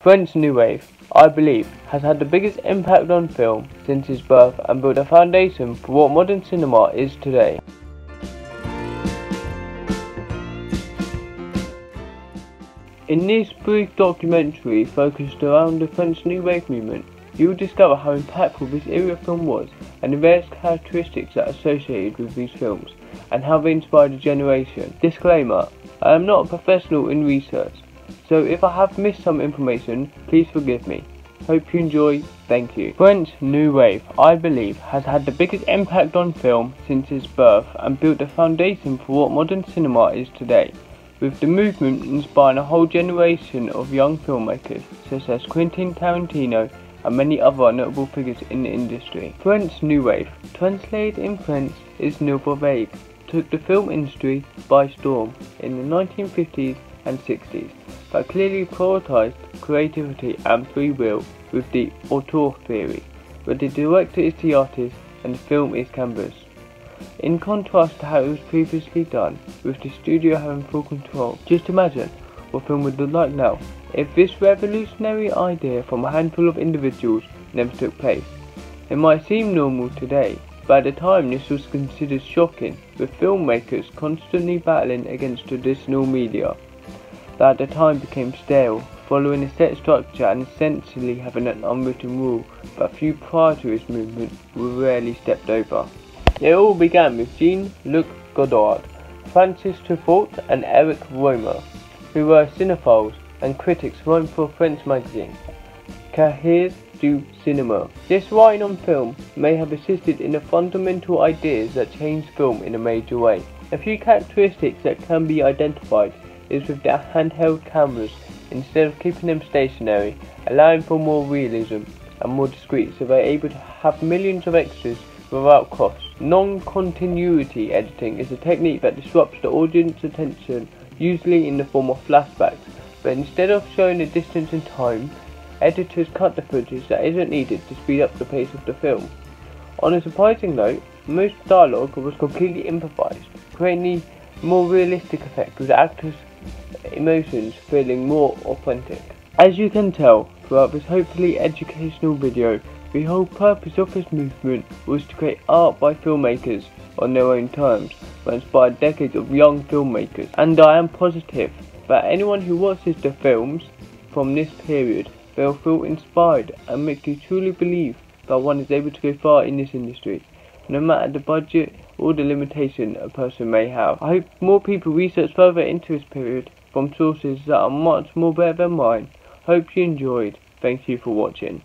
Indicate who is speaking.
Speaker 1: French New Wave, I believe, has had the biggest impact on film since its birth and built a foundation for what modern cinema is today. In this brief documentary focused around the French New Wave movement, you will discover how impactful this era film was and the various characteristics that are associated with these films, and how they inspired a generation. Disclaimer: I am not a professional in research, so if I have missed some information, please forgive me. Hope you enjoy. Thank you. French New Wave, I believe, has had the biggest impact on film since its birth and built the foundation for what modern cinema is today, with the movement inspiring a whole generation of young filmmakers such as Quentin Tarantino and many other notable figures in the industry. French New Wave, translated in French, is Nouvelle Vague, took the film industry by storm in the 1950s and 60s, that clearly prioritised creativity and free will with the auteur theory, where the director is the artist and the film is canvas. In contrast to how it was previously done, with the studio having full control. Just imagine what film would look like now if this revolutionary idea from a handful of individuals never took place. It might seem normal today, but at the time this was considered shocking, with filmmakers constantly battling against traditional media that at the time became stale, following a set structure and essentially having an unwritten rule, but few prior to this movement were rarely stepped over. It all began with Jean-Luc Godard, Francis Truffaut and Eric Rohmer, who were cinephiles and critics writing for a French magazine, Cahiers du Cinéma. This writing on film may have assisted in the fundamental ideas that changed film in a major way. A few characteristics that can be identified is with their handheld cameras, instead of keeping them stationary, allowing for more realism and more discreet, so they're able to have millions of extras without cost. Non-continuity editing is a technique that disrupts the audience's attention, usually in the form of flashbacks, but instead of showing a distance in time, editors cut the footage that isn't needed to speed up the pace of the film. On a surprising note, most dialogue was completely improvised, creating a more realistic effect with actors' emotions feeling more authentic. As you can tell throughout this hopefully educational video, the whole purpose of this movement was to create art by filmmakers on their own terms that inspired decades of young filmmakers, and I am positive that anyone who watches the films from this period will feel inspired and make you truly believe that one is able to go far in this industry, no matter the budget or the limitation a person may have. I hope more people research further into this period from sources that are much more better than mine. Hope you enjoyed. Thank you for watching.